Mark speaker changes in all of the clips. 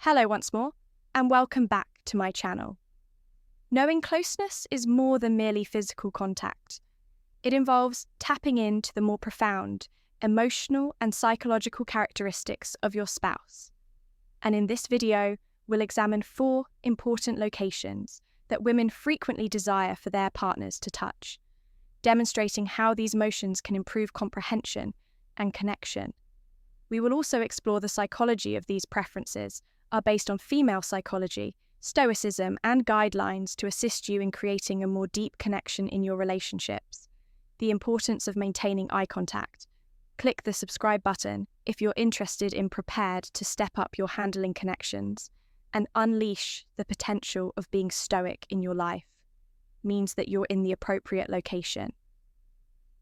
Speaker 1: Hello once more, and welcome back to my channel. Knowing closeness is more than merely physical contact. It involves tapping into the more profound, emotional and psychological characteristics of your spouse. And in this video, we'll examine 4 important locations that women frequently desire for their partners to touch, demonstrating how these motions can improve comprehension and connection. We will also explore the psychology of these preferences are based on female psychology, Stoicism, and guidelines to assist you in creating a more deep connection in your relationships. The importance of maintaining eye contact. Click the subscribe button if you're interested in prepared to step up your handling connections and unleash the potential of being stoic in your life. Means that you're in the appropriate location.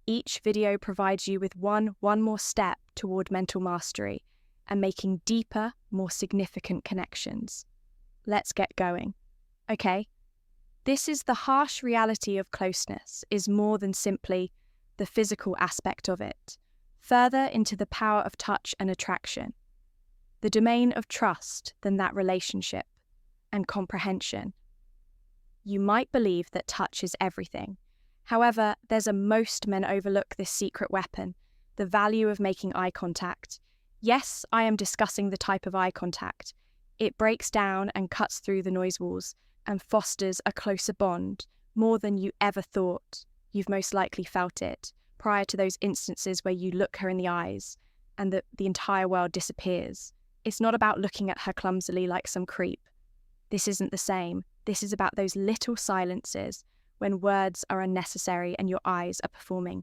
Speaker 1: Each video provides you with one more step toward mental mastery and making deeper, more significant connections. Let's get going. Okay, this is the harsh reality of closeness is more than simply the physical aspect of it, further into the power of touch and attraction, the domain of trust than that relationship and comprehension. You might believe that touch is everything. However, most men overlook this secret weapon, the value of making eye contact. Yes, I am discussing the type of eye contact. It breaks down and cuts through the noise walls and fosters a closer bond, more than you ever thought. You've most likely felt it prior to those instances where you look her in the eyes and the entire world disappears. It's not about looking at her clumsily like some creep. This isn't the same. This is about those little silences when words are unnecessary and your eyes are performing.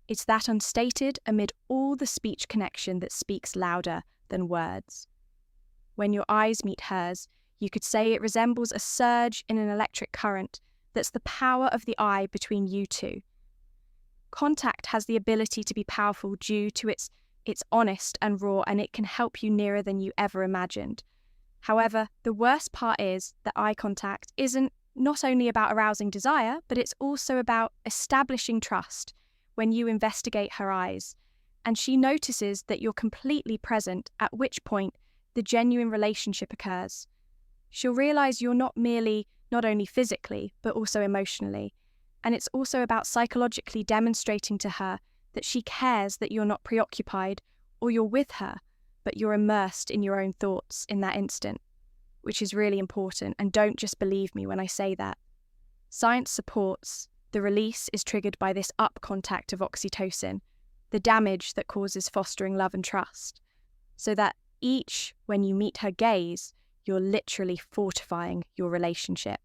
Speaker 1: It's that unstated amid all the speech connection that speaks louder than words. When your eyes meet hers, you could say it resembles a surge in an electric current that's the power of the eye between you two. Contact has the ability to be powerful due to its honest and raw, and it can help you nearer than you ever imagined. However, the worst part is that eye contact isn't not only about arousing desire, but it's also about establishing trust. When you investigate her eyes, and she notices that you're completely present, at which point the genuine relationship occurs. She'll realize you're not only physically, but also emotionally. And it's also about psychologically demonstrating to her that she cares that you're not preoccupied or you're with her, but you're immersed in your own thoughts in that instant, which is really important. And don't just believe me when I say that. Science supports the release is triggered by this up contact of oxytocin, the damage that causes fostering love and trust, so that when you meet her gaze, you're literally fortifying your relationship.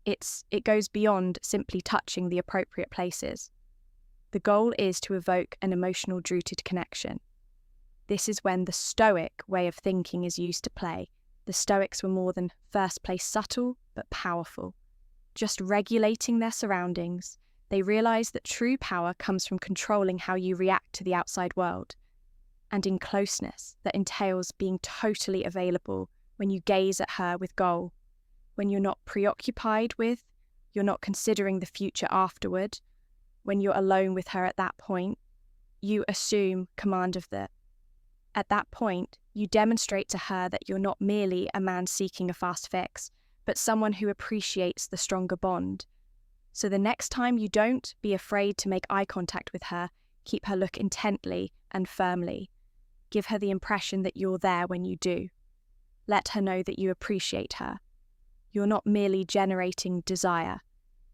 Speaker 1: It goes beyond simply touching the appropriate places. The goal is to evoke an emotional rooted connection. This is when the Stoic way of thinking is used to play. The Stoics were more than first place subtle, but powerful. Just regulating their surroundings, they realize that true power comes from controlling how you react to the outside world. And in closeness, that entails being totally available when you gaze at her with goal, when you're not preoccupied with, you're not considering the future afterward, when you're alone with her at that point, you assume command of At that point, you demonstrate to her that you're not merely a man seeking a fast fix, but someone who appreciates the stronger bond. So the next time you don't be afraid to make eye contact with her, keep her look intently and firmly. Give her the impression that you're there when you do. Let her know that you appreciate her. You're not merely generating desire.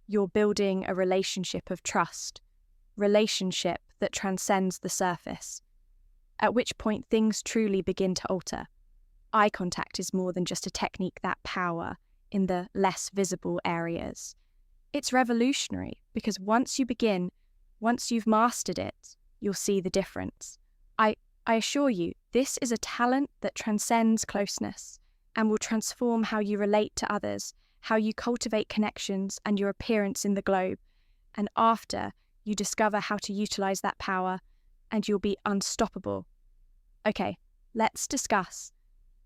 Speaker 1: You're building a relationship of trust, relationship that transcends the surface, at which point things truly begin to alter. Eye contact is more than just a technique that power in the less visible areas. It's revolutionary because once you've mastered it, you'll see the difference. I assure you, this is a talent that transcends closeness and will transform how you relate to others, how you cultivate connections and your appearance in the globe. And after you discover how to utilize that power, and you'll be unstoppable. Okay, let's discuss.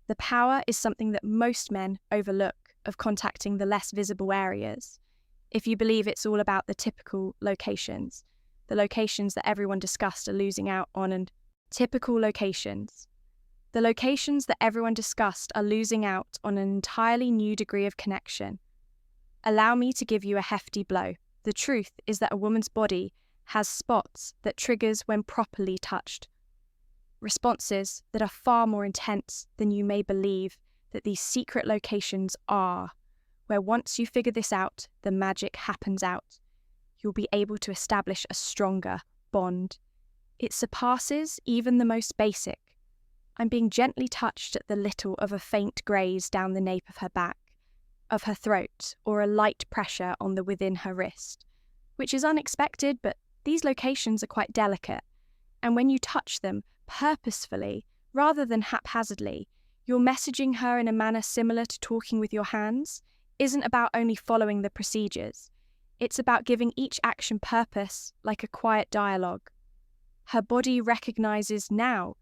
Speaker 1: The power is something that most men overlook of contacting the less visible areas. If you believe it's all about the typical locations, the locations that everyone discussed are losing out on, and typical locations. The locations that everyone discussed are losing out on an entirely new degree of connection. Allow me to give you a hefty blow. The truth is that a woman's body has spots that triggers when properly touched. Responses that are far more intense than you may believe that these secret locations are, where once you figure this out, the magic happens out. You'll be able to establish a stronger bond. It surpasses even the most basic. I'm being gently touched at the little of a faint graze down the nape of her back, of her throat, or a light pressure on the within her wrist, which is unexpected, but these locations are quite delicate, and when you touch them purposefully, rather than haphazardly, you're messaging her in a manner similar to talking with your hands. Isn't about only following the procedures. It's about giving each action purpose, like a quiet dialogue. Her body recognizes now.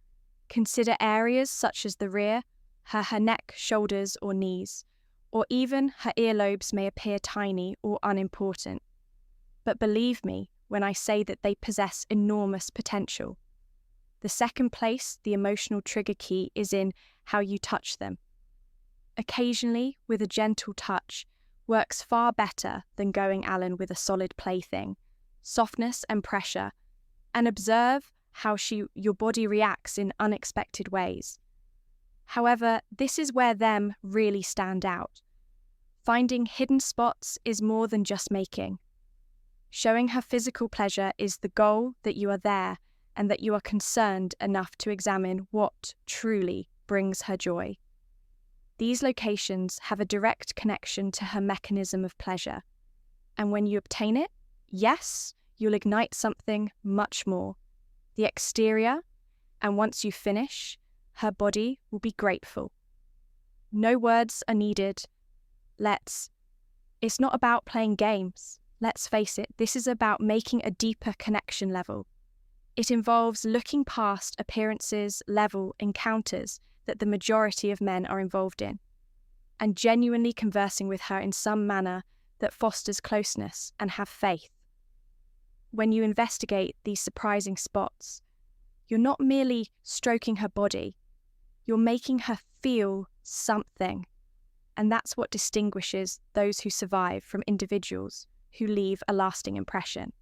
Speaker 1: Consider areas such as the rear, her neck, shoulders, or knees, or even her earlobes may appear tiny or unimportant. But believe me when I say that they possess enormous potential. The second place, the emotional trigger key, is in how you touch them. Occasionally, with a gentle touch, works far better than going Allen with a solid plaything. Softness and pressure, and observe how your body reacts in unexpected ways. However, this is where them really stand out. Finding hidden spots is more than just making. Showing her physical pleasure is the goal, that you are there and that you are concerned enough to examine what truly brings her joy. These locations have a direct connection to her mechanism of pleasure, and when you obtain it, yes, you'll ignite something much more. The exterior, and once you finish, her body will be grateful. No words are needed. It's not about playing games. Let's face it, this is about making a deeper connection level. It involves looking past appearances level encounters that the majority of men are involved in, and genuinely conversing with her in some manner that fosters closeness and have faith. When you investigate these surprising spots, you're not merely stroking her body, you're making her feel something. And that's what distinguishes those who survive from individuals who leave a lasting impression.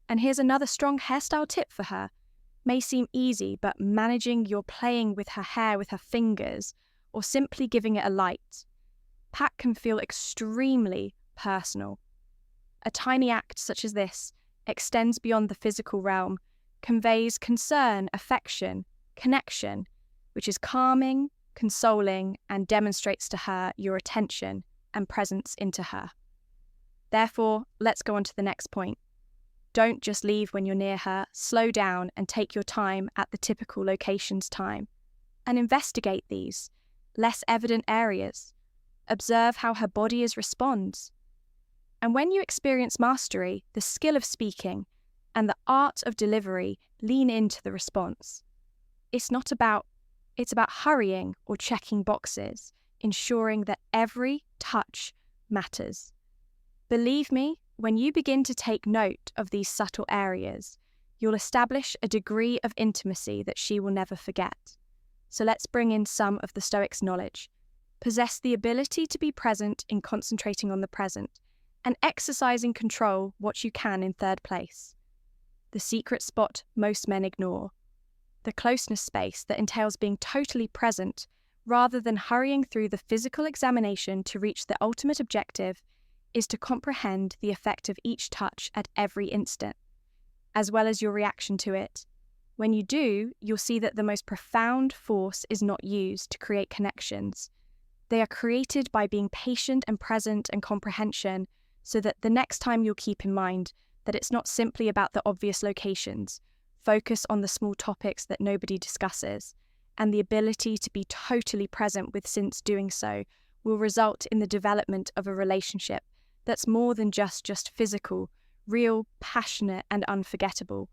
Speaker 1: And here's another strong hairstyle tip for her. May seem easy, but managing your playing with her hair with her fingers or simply giving it a light pat can feel extremely personal. A tiny act such as this extends beyond the physical realm, conveys concern, affection, connection, which is calming, consoling, and demonstrates to her your attention and presence into her. Therefore, let's go on to the next point. Don't just leave when you're near her, slow down and take your time at the typical location's time, and investigate these less evident areas. Observe how her body responds. And when you experience mastery, the skill of speaking, and the art of delivery lean into the response. It's about hurrying or checking boxes, ensuring that every touch matters. Believe me, when you begin to take note of these subtle areas, you'll establish a degree of intimacy that she will never forget. So let's bring in some of the Stoics' knowledge. Possess the ability to be present in concentrating on the present, and exercising control what you can in third place. The secret spot most men ignore. The closeness space that entails being totally present rather than hurrying through the physical examination to reach the ultimate objective is to comprehend the effect of each touch at every instant, as well as your reaction to it. When you do, you'll see that the most profound force is not used to create connections. They are created by being patient and present and comprehension, so that the next time you'll keep in mind that it's not simply about the obvious locations. Focus on the small topics that nobody discusses, and the ability to be totally present with since doing so will result in the development of a relationship that's more than just physical, real, passionate, and unforgettable.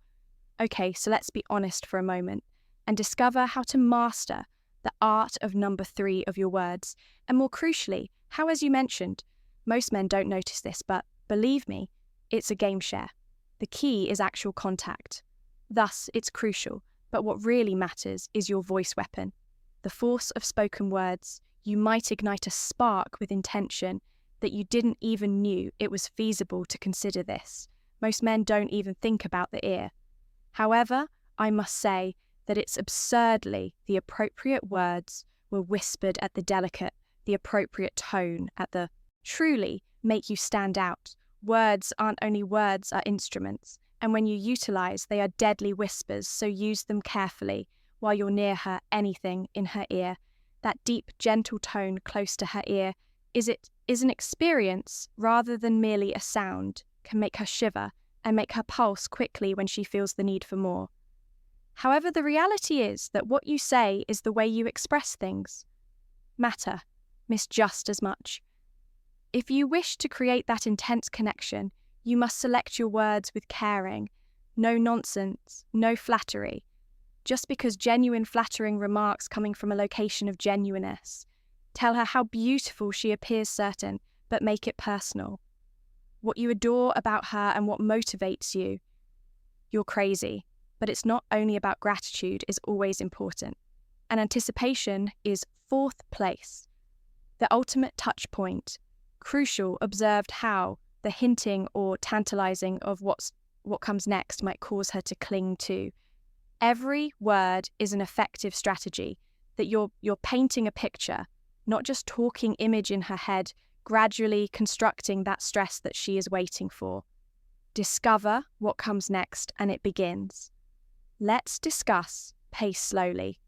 Speaker 1: Okay, so let's be honest for a moment and discover how to master the art of number 3 of your words, and more crucially, how, as you mentioned, most men don't notice this, but believe me, it's a game share. The key is actual contact. Thus, it's crucial, but what really matters is your voice weapon. the force of spoken words, you might ignite a spark with intention that you didn't even knew it was feasible to consider this. Most men don't even think about the ear. However, I must say that it's absurdly the appropriate words were whispered at the delicate, the appropriate tone at the truly make you stand out. Words aren't only words, are instruments, and when you utilize, they are deadly whispers, so use them carefully while you're near her, anything in her ear. That deep, gentle tone close to her ear is an experience rather than merely a sound, can make her shiver and make her pulse quickly when she feels the need for more. However, the reality is that what you say is the way you express things. Matter, miss just as much. If you wish to create that intense connection, you must select your words with caring. No nonsense, no flattery. Just because genuine flattering remarks coming from a location of genuineness. Tell her how beautiful she appears certain, but make it personal. What you adore about her and what motivates you. You're crazy, but it's not only about gratitude is always important. And anticipation is fourth place. The ultimate touch point. Crucial, observed how the hinting or tantalizing of what comes next might cause her to cling to. Every word is an effective strategy, that you're painting a picture, not just talking image in her head, gradually constructing that stress that she is waiting for. Discover what comes next and it begins. Let's discuss, pace slowly.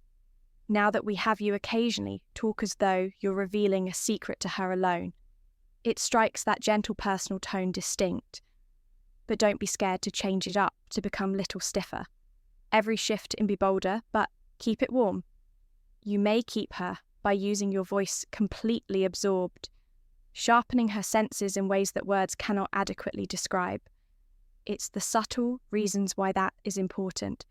Speaker 1: Now that we have you occasionally talk as though you're revealing a secret to her alone. It strikes that gentle personal tone distinct, but don't be scared to change it up to become little stiffer. Every shift can be bolder, but keep it warm. You may keep her by using your voice completely absorbed, sharpening her senses in ways that words cannot adequately describe. It's the subtle reasons why that is important.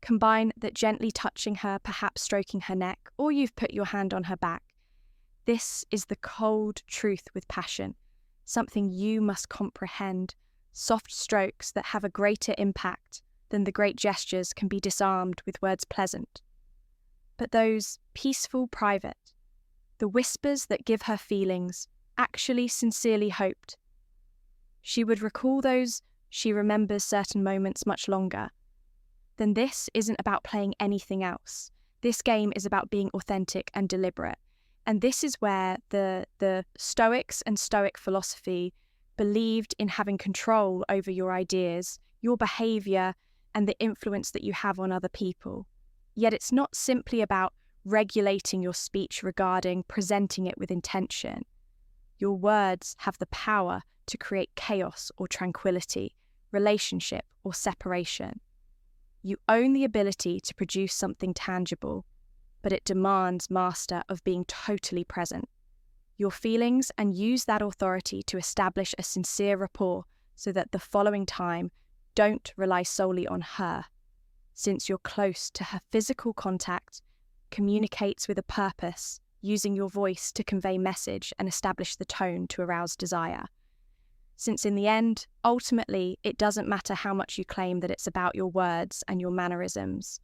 Speaker 1: Combine that gently touching her, perhaps stroking her neck, or you've put your hand on her back. This is the cold truth with passion, something you must comprehend. Soft strokes that have a greater impact than the great gestures can be disarmed with words pleasant. But those peaceful, private, the whispers that give her feelings, actually sincerely hoped. She would recall those, she remembers certain moments much longer. Then this isn't about playing anything else. This game is about being authentic and deliberate. And this is where the Stoics and Stoic philosophy believed in having control over your ideas, your behavior, and the influence that you have on other people. Yet it's not simply about regulating your speech regarding presenting it with intention. Your words have the power to create chaos or tranquility, relationship or separation. You own the ability to produce something tangible, but it demands, master, of being totally present. Your feelings, and use that authority to establish a sincere rapport so that the following time don't rely solely on her. Since you're close to her, physical contact communicates with a purpose, using your voice to convey message and establish the tone to arouse desire. Since in the end, ultimately, it doesn't matter how much you claim that it's about your words and your mannerisms.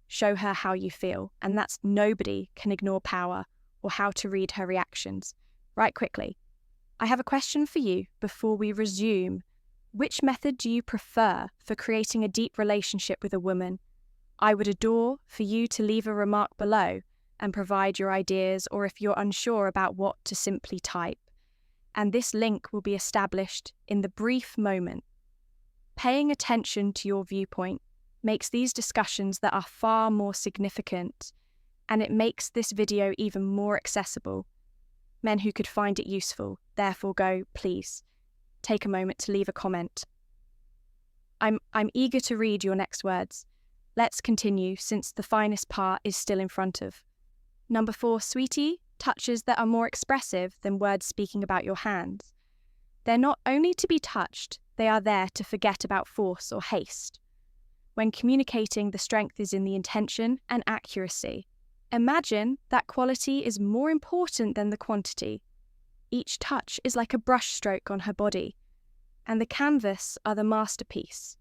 Speaker 1: Show her how you feel, and that's nobody can ignore power or how to read her reactions. Right quickly, I have a question for you before we resume. Which method do you prefer for creating a deep relationship with a woman? I would adore for you to leave a remark below and provide your ideas, or if you're unsure about what to simply type. And this link will be established in the brief moment. Paying attention to your viewpoint makes these discussions that are far more significant, and it makes this video even more accessible. Men who could find it useful, therefore go, please, take a moment to leave a comment. I'm eager to read your next words. Let's continue, since the finest part is still in front of. Number 4, sweetie, touches that are more expressive than words speaking about your hands. They're not only to be touched, they are there to forget about force or haste. When communicating, the strength is in the intention and accuracy. Imagine that quality is more important than the quantity. Each touch is like a brushstroke on her body, and the canvas are the masterpiece.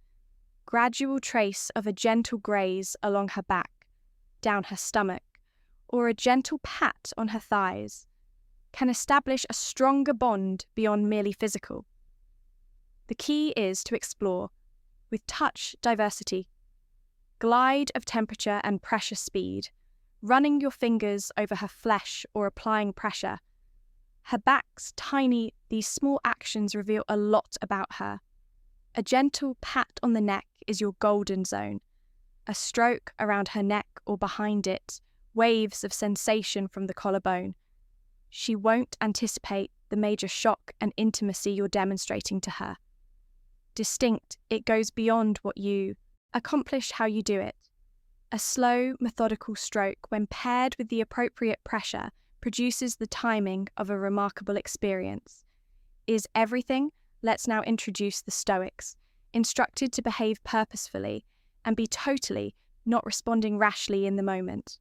Speaker 1: Gradual trace of a gentle graze along her back, down her stomach, or a gentle pat on her thighs can establish a stronger bond beyond merely physical. The key is to explore, with touch diversity, glide of temperature and pressure speed, running your fingers over her flesh or applying pressure. Her back's tiny, these small actions reveal a lot about her. A gentle pat on the neck is your golden zone. A stroke around her neck or behind it, waves of sensation from the collarbone. She won't anticipate the major shock and intimacy you're demonstrating to her. Distinct, it goes beyond what you accomplish, how you do it. A slow, methodical stroke, when paired with the appropriate pressure, produces the timing of a remarkable experience. Is everything? Let's now introduce the Stoics, instructed to behave purposefully and be totally not responding rashly in the moment.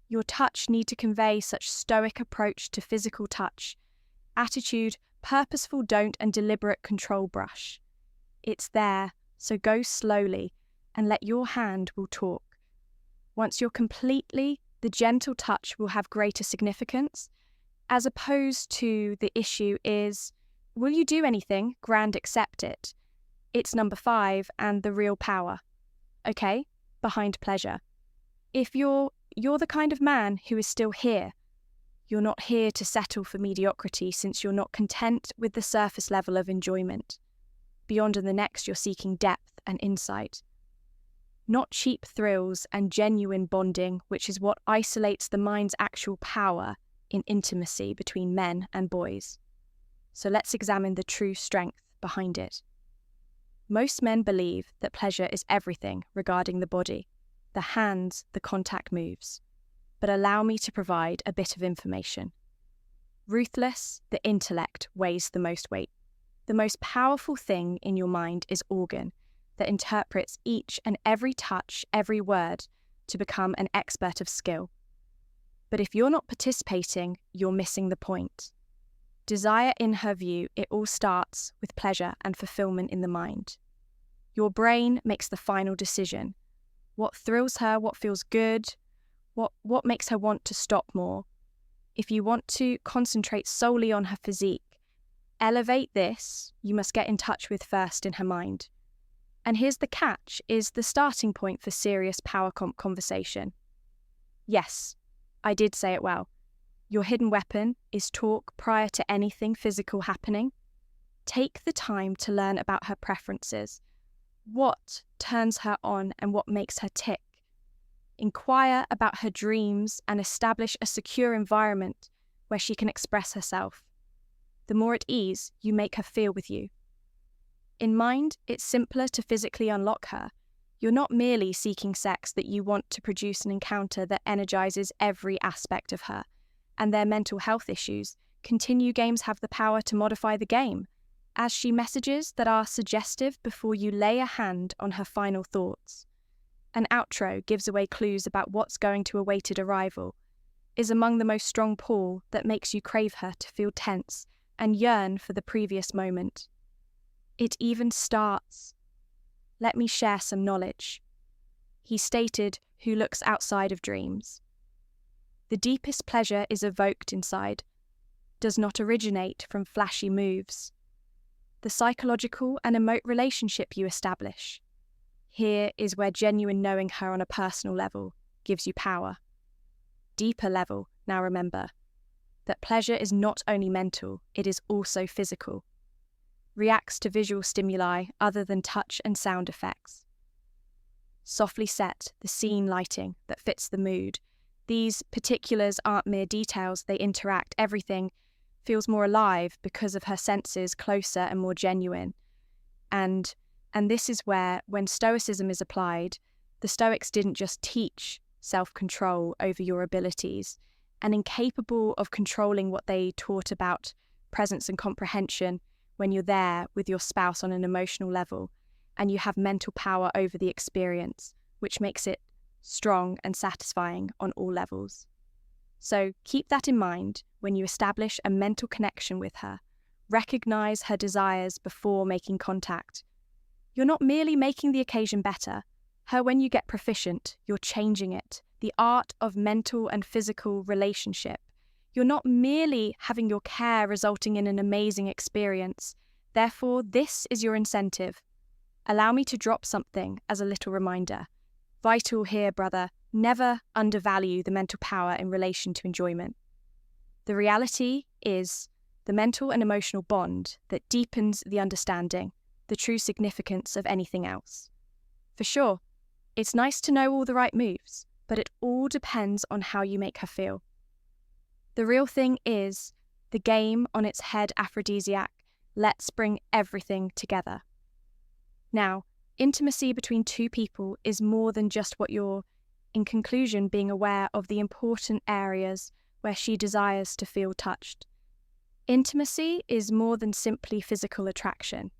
Speaker 1: Your touch need to convey such Stoic approach to physical touch, attitude, purposeful don't and deliberate control brush. It's there, so go slowly and let your hand will talk. Once you're completely, the gentle touch will have greater significance, as opposed to the issue is, will you do anything? Grand, accept it. It's number 5 and the real power. Okay, behind pleasure. If you're the kind of man who is still here, you're not here to settle for mediocrity since you're not content with the surface level of enjoyment. Beyond in the next, you're seeking depth and insight. Not cheap thrills and genuine bonding, which is what isolates the mind's actual power in intimacy between men and boys. So let's examine the true strength behind it. Most men believe that pleasure is everything regarding the body, the hands, the contact moves. But allow me to provide a bit of information. Ruthless, the intellect weighs the most weight. The most powerful thing in your mind is organ, that interprets each and every touch, every word, to become an expert of skill. But if you're not participating, you're missing the point. Desire, in her view, it all starts with pleasure and fulfillment in the mind. Your brain makes the final decision. What thrills her, what feels good, what makes her want to stop more. If you want to concentrate solely on her physique, elevate this, you must get in touch with first in her mind. And here's the catch, is the starting point for serious power comp conversation. Yes, I did say it well. Your hidden weapon is talk prior to anything physical happening. Take the time to learn about her preferences. What turns her on and what makes her tick? Inquire about her dreams and establish a secure environment where she can express herself. The more at ease you make her feel with you. In mind, it's simpler to physically unlock her. You're not merely seeking sex, that you want to produce an encounter that energizes every aspect of her. And their mental health issues, continue games have the power to modify the game, as she messages that are suggestive before you lay a hand on her final thoughts. An outro gives away clues about what's going to awaited arrival, is among the most strong pull that makes you crave her to feel tense and yearn for the previous moment. It even starts. Let me share some knowledge. He stated, who looks outside of dreams. The deepest pleasure is evoked inside, does not originate from flashy moves. The psychological and emote relationship you establish. Here is where genuine knowing her on a personal level gives you power. Deeper level, now remember, that pleasure is not only mental, it is also physical. Reacts to visual stimuli other than touch and sound effects. Softly set, the scene lighting that fits the mood. These particulars aren't mere details, they interact. Everything feels more alive because of her senses, closer and more genuine. And this is where, when Stoicism is applied, the Stoics didn't just teach self-control over your abilities, and incapable of controlling what they taught about presence and comprehension when you're there with your spouse on an emotional level, and you have mental power over the experience, which makes it strong and satisfying on all levels. So keep that in mind when you establish a mental connection with her. Recognize her desires before making contact. You're not merely making the occasion better. When you get proficient, you're changing it the art of mental and physical relationship. You're not merely having your care resulting in an amazing experience. Therefore, this is your incentive. Allow me to drop something as a little reminder. Vital here, brother, never undervalue the mental power in relation to enjoyment. The reality is the mental and emotional bond that deepens the understanding, the true significance of anything else. For sure, it's nice to know all the right moves, but it all depends on how you make her feel. The real thing is the game on its head aphrodisiac. Let's bring everything together. Now, intimacy between two people is more than just what you're, in conclusion, being aware of the important areas where she desires to feel touched. Intimacy is more than simply physical attraction.